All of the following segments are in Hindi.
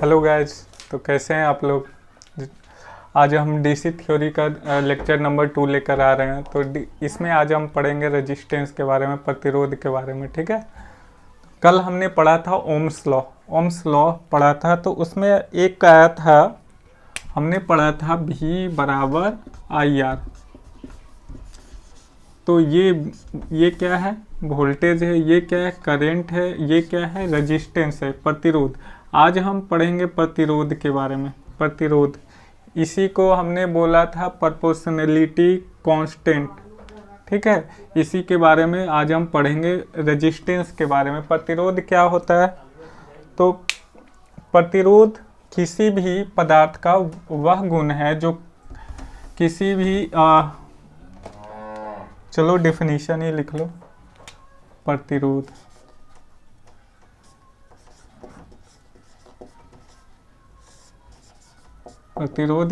Hello guys. तो कैसे हैं आप लोग। आज हम डीसी थ्योरी का लेक्चर नंबर 2 लेकर आ रहे हैं। तो इसमें आज हम पढ़ेंगे रेजिस्टेंस के बारे में, प्रतिरोध के बारे में। ठीक है, कल हमने पढ़ा था ओम्स लॉ पढ़ा था। तो उसमें एक आया था, हमने पढ़ा था V बराबर IR। तो ये क्या है, वोल्टेज है। ये क्या है, करंट है। ये क्या है, रेजिस्टेंस है, प्रतिरोध। आज हम पढ़ेंगे प्रतिरोध के बारे में। प्रतिरोध, इसी को हमने बोला था प्रोपोर्शनैलिटी कांस्टेंट। ठीक है, इसी के बारे में आज हम पढ़ेंगे, रेजिस्टेंस के बारे में। प्रतिरोध क्या होता है, तो प्रतिरोध किसी भी पदार्थ का वह गुण है जो किसी भी चलो डेफिनेशन ही लिख लो। प्रतिरोध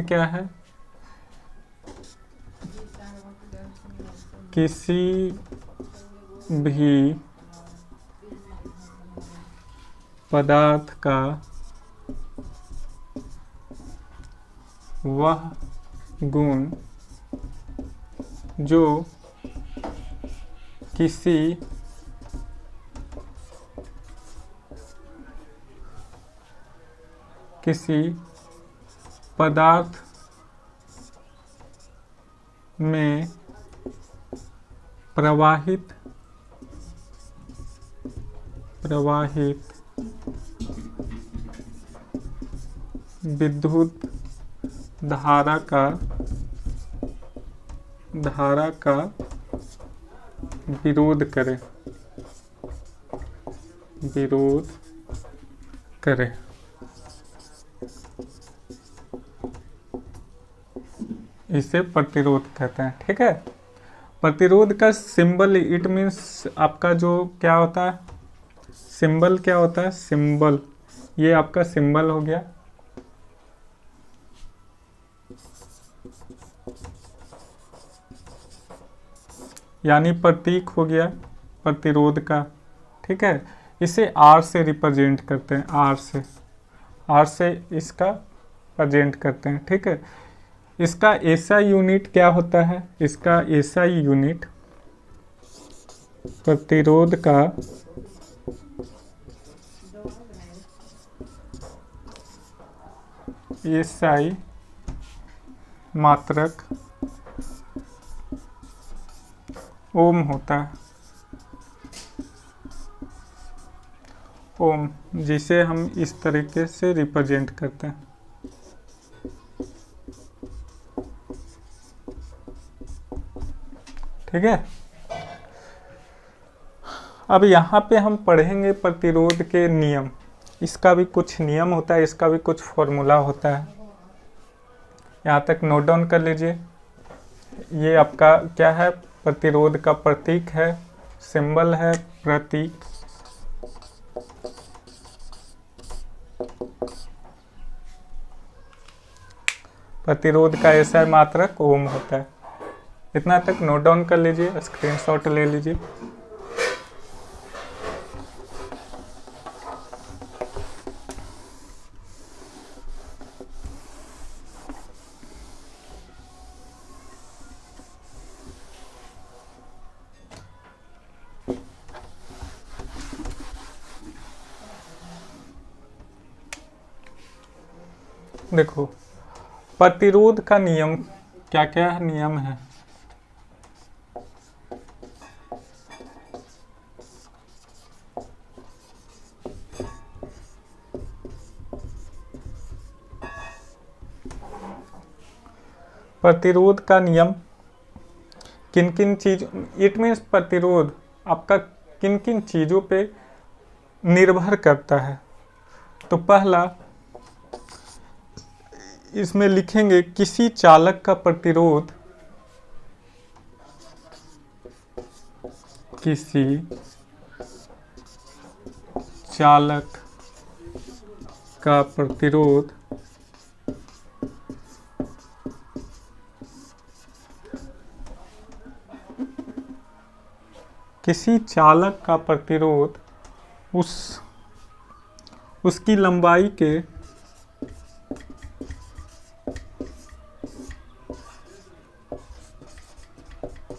क्या है, किसी भी पदार्थ का वह गुण जो किसी पदार्थ में प्रवाहित विद्युत धारा का विरोध करे। इसे प्रतिरोध कहते हैं। ठीक है, प्रतिरोध का सिंबल, इट मीन्स आपका जो क्या होता है, सिंबल क्या होता है, सिंबल। ये आपका सिंबल हो गया। यानी प्रतीक हो गया प्रतिरोध का। ठीक है, इसे R से रिप्रेजेंट करते हैं। R से इसका प्रेजेंट करते हैं। ठीक है, इसका SI यूनिट क्या होता है, इसका SI यूनिट, प्रतिरोध का SI मात्रक ओम होता है। ओम, जिसे हम इस तरीके से रिप्रेजेंट करते हैं। ठीक है, अब यहाँ पे हम पढ़ेंगे प्रतिरोध के नियम। इसका भी कुछ नियम होता है, इसका भी कुछ फॉर्मूला होता है। यहाँ तक नोट डाउन कर लीजिए। ये आपका क्या है, प्रतिरोध का प्रतीक है, सिंबल है, प्रतीक। प्रतिरोध का SI मात्रक ओम होता है। इतना तक नोट डाउन कर लीजिए, स्क्रीनशॉट ले लीजिए। देखो, प्रतिरोध का नियम क्या क्या नियम है। प्रतिरोध का नियम किन किन चीज, इट मीन्स प्रतिरोध आपका किन किन चीजों पे निर्भर करता है। तो पहला इसमें लिखेंगे, किसी चालक का प्रतिरोध, किसी चालक का प्रतिरोध किसी चालक का प्रतिरोध उसकी लंबाई के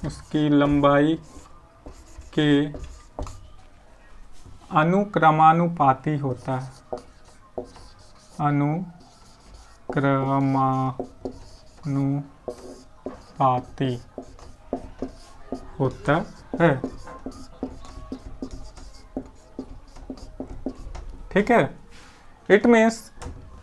उसकी लंबाई के अनुक्रमानुपाती होता है, अनुक्रमानुपाती होता है। ठीक है, it means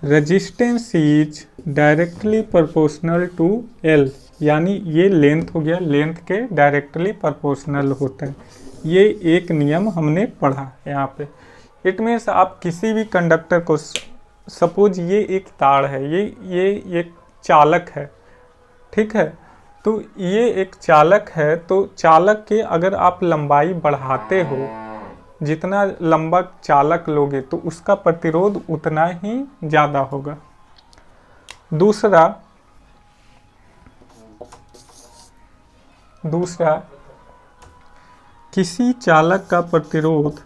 resistance is directly proportional to L, यानी ये लेंथ हो गया, लेंथ के डायरेक्टली प्रोपोर्शनल होता है। ये एक नियम हमने पढ़ा यहाँ पे। इट मीन्स आप किसी भी कंडक्टर को, सपोज ये एक तार है, ये एक चालक है, ठीक है, तो ये एक चालक है, तो चालक के अगर आप लंबाई बढ़ाते हो, जितना लंबा चालक लोगे तो उसका प्रतिरोध उतना ही ज़्यादा होगा। दूसरा किसी चालक का प्रतिरोध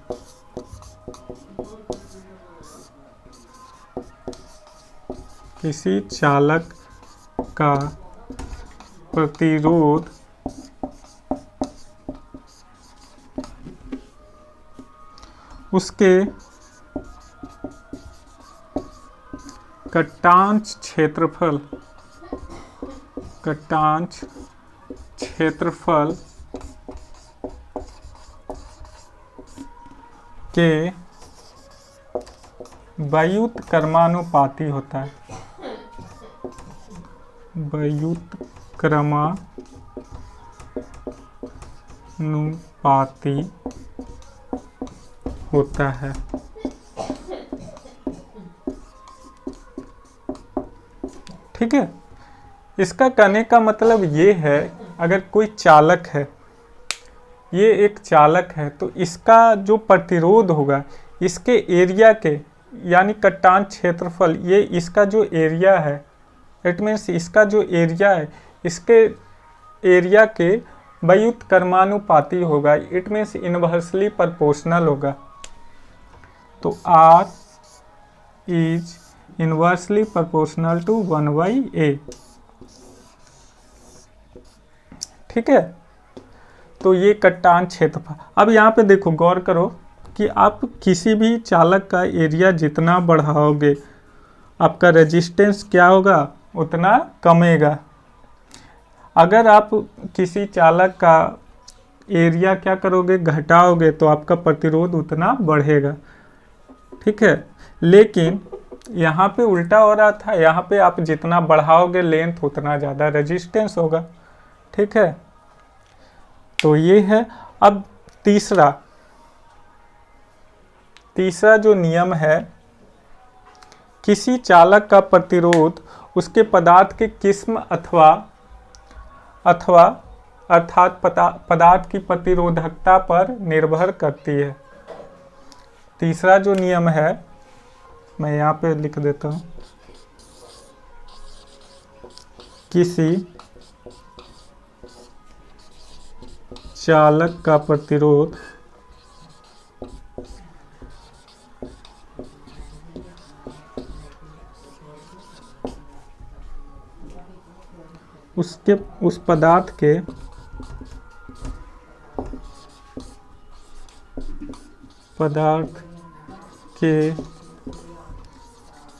उसके कटांश क्षेत्रफल के व्युत्क्रमानुपाती होता है, व्युत्क्रमानुपाती होता है। ठीक है, इसका कहने का मतलब ये है, अगर कोई चालक है, ये एक चालक है, तो इसका जो प्रतिरोध होगा इसके एरिया के, यानी कटांश क्षेत्रफल, ये इसका जो एरिया है, इट मीन्स इसका जो एरिया है इसके एरिया के व्युत्क्रमानुपाती होगा। इट मीन्स इनवर्सली प्रोपोर्शनल होगा। तो R is inversely proportional to 1/A। ठीक है, तो ये कटांश क्षेत्रफल। अब यहाँ पे देखो, गौर करो कि आप किसी भी चालक का एरिया जितना बढ़ाओगे आपका रेजिस्टेंस क्या होगा, उतना कमेगा। अगर आप किसी चालक का एरिया क्या करोगे, घटाओगे, तो आपका प्रतिरोध उतना बढ़ेगा। ठीक है, लेकिन यहाँ पे उल्टा हो रहा था, यहाँ पे आप जितना बढ़ाओगे लेंथ उतना ज़्यादा रेजिस्टेंस होगा। ठीक है, तो ये है। अब तीसरा जो नियम है, किसी चालक का प्रतिरोध उसके पदार्थ के किस्म अर्थात पदार्थ की प्रतिरोधकता पर निर्भर करती है। तीसरा जो नियम है, मैं यहाँ पे लिख देता हूँ, किसी चालक का प्रतिरोध उस पदार्थ के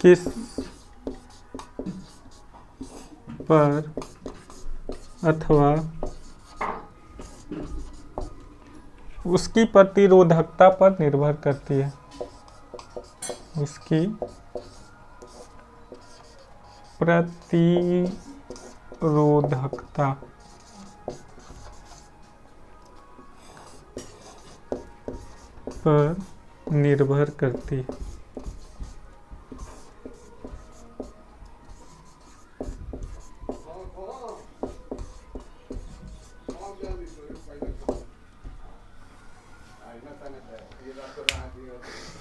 किस पर अथवा उसकी प्रतिरोधकता पर निर्भर करती है। उसकी प्रतिरोधकता पर निर्भर करती है।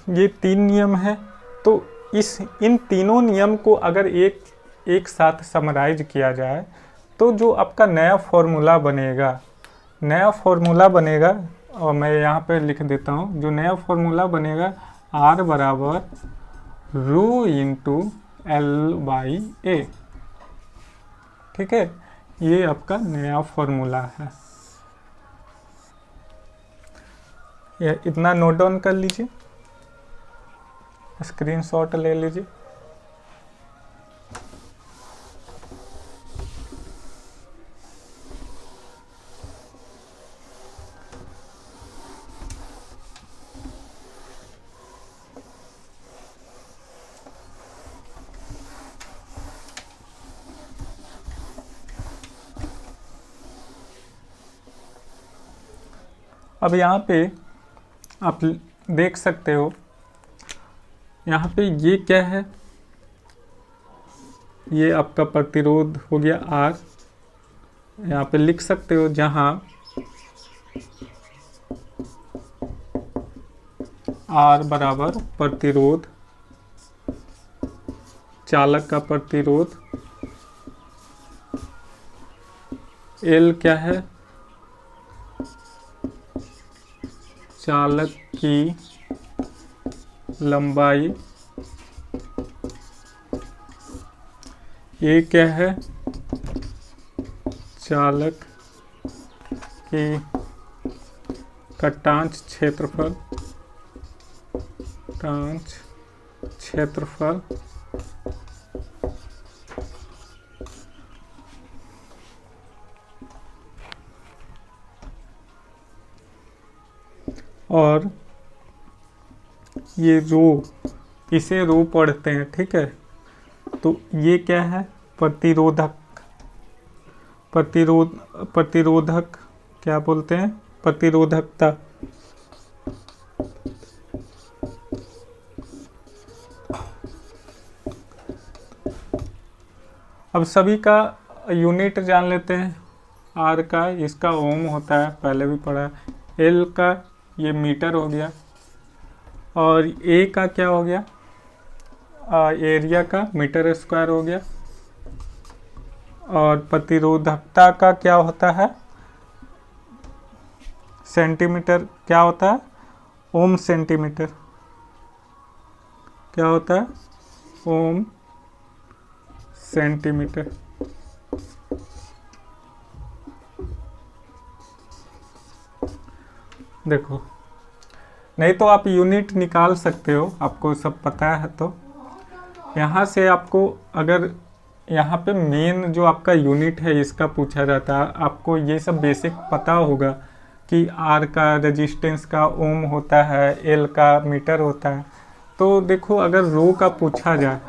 ये 3 नियम है। तो इन तीनों नियम को अगर एक साथ समराइज किया जाए तो जो आपका नया फॉर्मूला बनेगा, और मैं यहाँ पे लिख देता हूँ, जो नया फॉर्मूला बनेगा R बराबर रो इंटू L/A। ठीक है, ये आपका नया फॉर्मूला है। ये इतना नोट डाउन कर लीजिए, स्क्रीनशॉट ले लीजिए। अब यहाँ पे आप देख सकते हो, यहाँ पे ये क्या है, ये आपका प्रतिरोध हो गया R। यहाँ पे लिख सकते हो जहाँ R बराबर प्रतिरोध, चालक का प्रतिरोध, L क्या है, चालक की लंबाई, A क्या है, चालक की कटांच क्षेत्रफल, टांच क्षेत्रफल, और ये रो, इसे रो पढ़ते हैं, ठीक है। तो ये क्या है, प्रतिरोधक, प्रतिरोधक क्या बोलते हैं, प्रतिरोधकता। अब सभी का यूनिट जान लेते हैं। आर का, इसका ओम होता है, पहले भी पढ़ा है। एल का ये मीटर हो गया, और ए का क्या हो गया, एरिया का मीटर स्क्वायर हो गया, और प्रतिरोधकता का क्या होता है, सेंटीमीटर, क्या होता है, ओम सेंटीमीटर, क्या होता है, ओम सेंटीमीटर। देखो, नहीं तो आप यूनिट निकाल सकते हो, आपको सब पता है। तो यहाँ से आपको, अगर यहाँ पे मेन जो आपका यूनिट है इसका पूछा जाता है, आपको ये सब बेसिक पता होगा कि आर का रेजिस्टेंस का ओम होता है, एल का मीटर होता है। तो देखो, अगर रो का पूछा जाए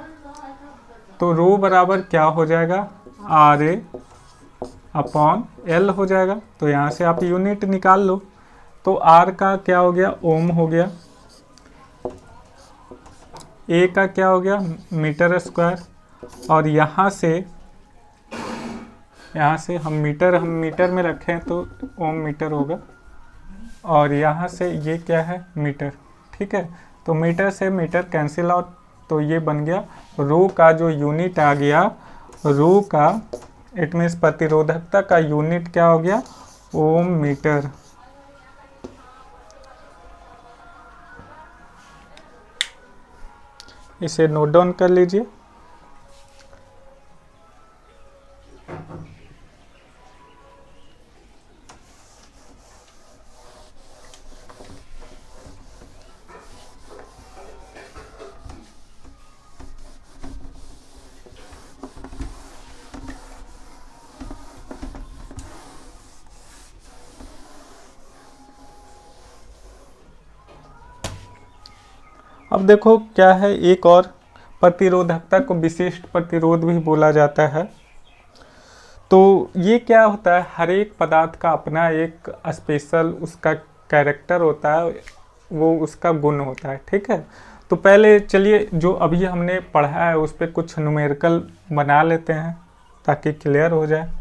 तो रो बराबर क्या हो जाएगा, आर ए अपॉन एल हो जाएगा। तो यहाँ से आप यूनिट निकाल लो। तो आर का क्या हो गया, ओम हो गया, ए का क्या हो गया, मीटर स्क्वायर, और यहाँ से हम मीटर में रखें तो ओम मीटर होगा, और यहाँ से ये क्या है, मीटर, ठीक है। तो मीटर से मीटर कैंसिल आउट, तो ये बन गया रो का जो यूनिट आ गया, रो का इट मीन्स प्रतिरोधकता का यूनिट क्या हो गया, ओम मीटर। इसे नोट डाउन कर लीजिए। अब देखो क्या है, एक और प्रतिरोधकता को विशिष्ट प्रतिरोध भी बोला जाता है। तो ये क्या होता है, हर एक पदार्थ का अपना एक स्पेशल उसका कैरेक्टर होता है, वो उसका गुण होता है, ठीक है। तो पहले चलिए जो अभी हमने पढ़ा है उस पर कुछ न्यूमेरिकल बना लेते हैं ताकि क्लियर हो जाए।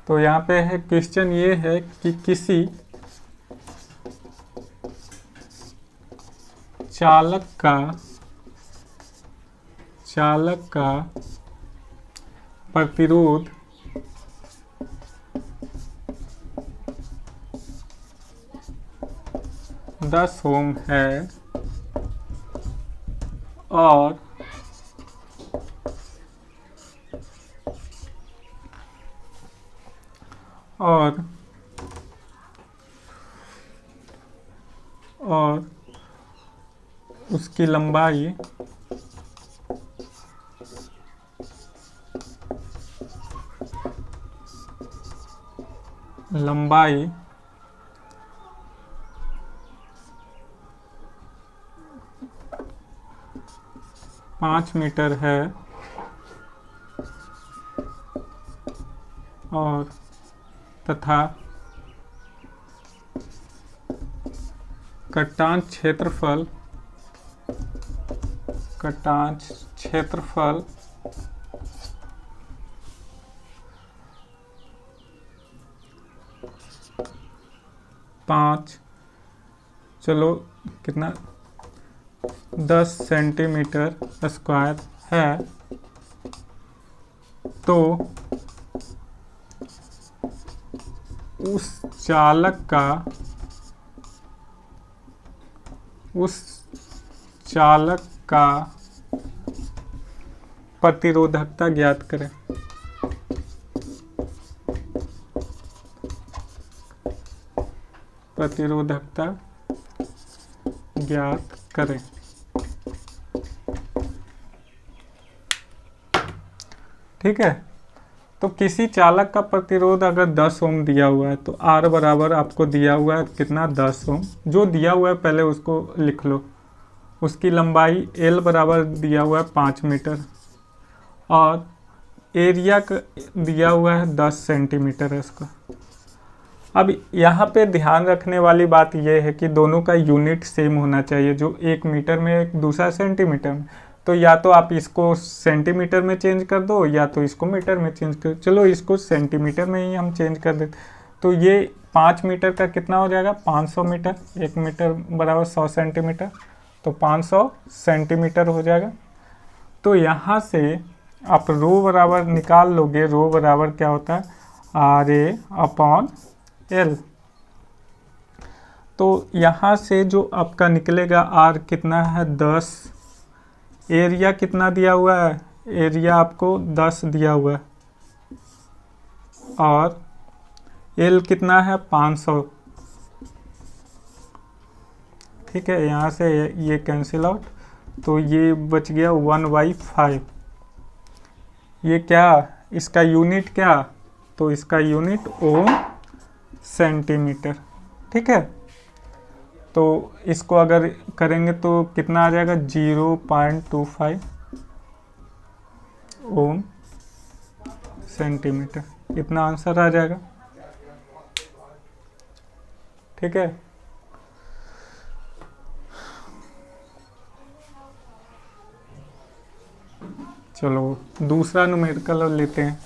तो यहाँ पे है क्वेश्चन, ये है कि किसी चालक का प्रतिरोध 10 ओम है और और उसकी लंबाई लंबाई 5 मीटर है और तथा कटान क्षेत्रफल 5 चलो कितना 10 सेंटीमीटर स्क्वायर है, तो उस चालक का प्रतिरोधकता ज्ञात करें। प्रतिरोधकता ज्ञात करें। ठीक है, तो किसी चालक का प्रतिरोध अगर 10 ओम दिया हुआ है तो R बराबर आपको दिया हुआ है कितना 10 ओम, जो दिया हुआ है पहले उसको लिख लो। उसकी लंबाई L बराबर दिया हुआ है 5 मीटर और एरिया दिया हुआ है 10 सेंटीमीटर है इसका। अब यहाँ पे ध्यान रखने वाली बात यह है कि दोनों का यूनिट सेम होना चाहिए, जो 1 मीटर में एक दूसरा सेंटीमीटर में। तो या तो आप इसको सेंटीमीटर में चेंज कर दो या तो इसको मीटर में चेंज कर, चलो इसको सेंटीमीटर में ही हम चेंज कर देते। तो ये 5 मीटर का कितना हो जाएगा 500 मीटर, 1 मीटर बराबर 100 सेंटीमीटर, तो 500 सेंटीमीटर हो जाएगा। तो यहाँ से आप रो बराबर निकाल लोगे, रो बराबर क्या होता है RA/L। तो यहाँ से जो आपका निकलेगा R कितना है 10, एरिया कितना दिया हुआ है, एरिया आपको 10 दिया हुआ है और L कितना है 500। ठीक है, यहाँ से ये कैंसिल आउट, तो ये बच गया 1/5। ये क्या, इसका यूनिट क्या, तो इसका यूनिट ओम सेंटीमीटर। ठीक है, तो इसको अगर करेंगे तो कितना आ जाएगा 0.25 ओम सेंटीमीटर, इतना आंसर आ जाएगा। ठीक है, चलो दूसरा न्यूमेरिकल लेते हैं।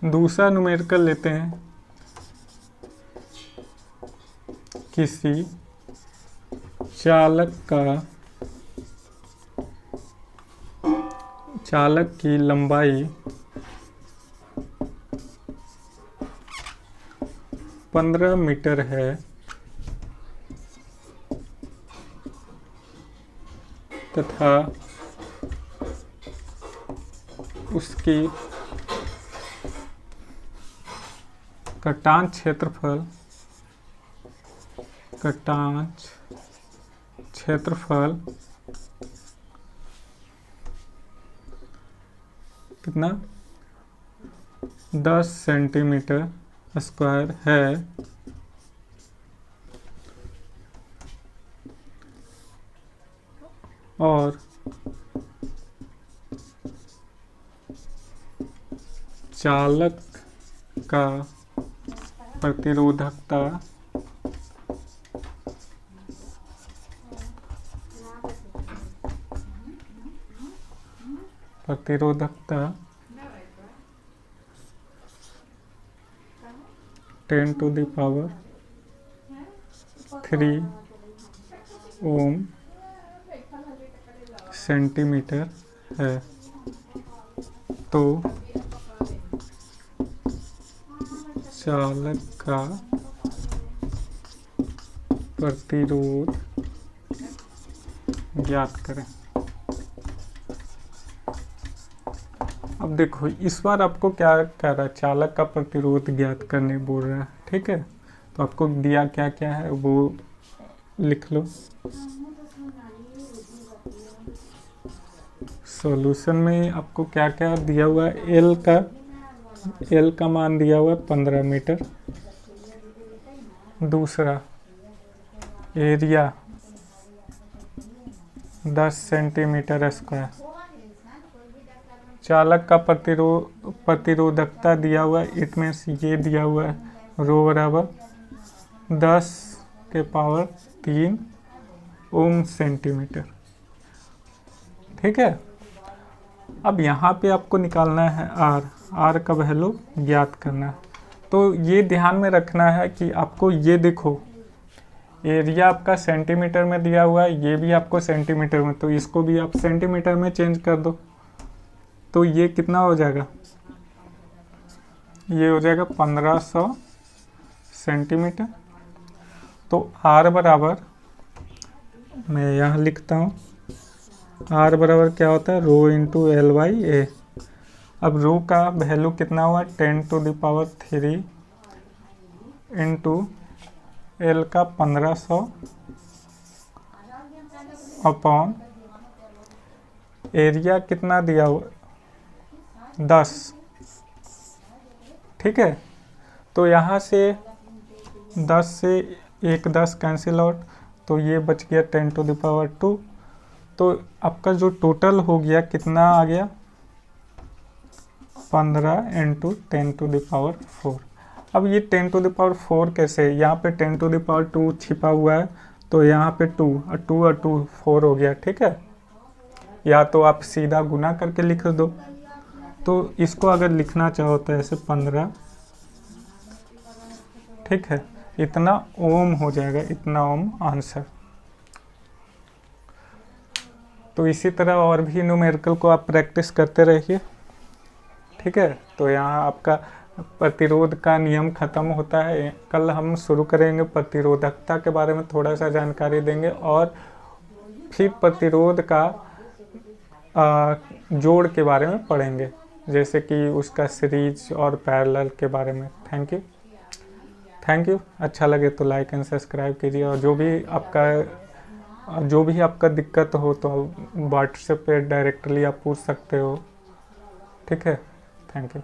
दूसरा न्यूमेरिकल लेते हैं। किसी चालक की लंबाई 15 मीटर है तथा उसकी कटान क्षेत्रफल कितना 10 सेंटीमीटर स्क्वायर है और चालक का प्रतिरोधकता प्रतिरोधकता 10⁻³ ओम सेंटीमीटर है। तो चालक का प्रतिरोध ज्ञात करें। अब देखो इस बार आपको क्या कह रहा है, चालक का प्रतिरोध ज्ञात करने बोल रहा है, ठीक है। तो आपको दिया क्या क्या है वो लिख लो। सॉल्यूशन में आपको क्या क्या दिया हुआ है, एल का मान दिया हुआ है 15 मीटर। दूसरा एरिया 10 सेंटीमीटर स्क्वायर। चालक का प्रतिरोधकता दिया हुआ है, इट मीन्स ये दिया हुआ है रो बराबर 10 के पावर 3 ओम सेंटीमीटर, ठीक है। अब यहाँ पे आपको निकालना है आर का वैल्यू ज्ञात करना है। तो ये ध्यान में रखना है कि आपको ये देखो एरिया आपका सेंटीमीटर में दिया हुआ है, ये भी आपको सेंटीमीटर में, तो इसको भी आप सेंटीमीटर में चेंज कर दो। तो ये कितना हो जाएगा, ये हो जाएगा 1500 सेंटीमीटर। तो आर बराबर, मैं यहाँ लिखता हूँ, आर बराबर क्या होता है, रो इंटू एल बाई ए। अब रो का वैल्यू कितना हुआ, 10⁻³ इंटू एल का 1500 अपॉन एरिया कितना दिया हुआ 10, ठीक है। तो यहाँ से 10 से एक 10 कैंसिल आउट, तो ये बच गया 10⁻²। तो आपका जो टोटल हो गया कितना आ गया, 15 × 10⁻⁴। अब ये 10⁻⁴ कैसे, यहाँ पे 10⁻² छिपा हुआ है, तो यहाँ पे 2 और 2 4 हो गया, ठीक है। या तो आप सीधा गुना करके लिख दो। तो इसको अगर लिखना चाहो तो ऐसे 15, ठीक है, इतना ओम हो जाएगा, इतना ओम आंसर। तो इसी तरह और भी न्यूमेरिकल को आप प्रैक्टिस करते रहिए, ठीक है। तो यहाँ आपका प्रतिरोध का नियम खत्म होता है। कल हम शुरू करेंगे प्रतिरोधकता के बारे में, थोड़ा सा जानकारी देंगे और फिर प्रतिरोध का जोड़ के बारे में पढ़ेंगे, जैसे कि उसका सीरीज और पैरेलल के बारे में। Thank you. अच्छा लगे तो लाइक एंड सब्सक्राइब कीजिए, और जो भी आपका दिक्कत हो तो व्हाट्सएप पे डायरेक्टली आप पूछ सकते हो, ठीक है। Thank you.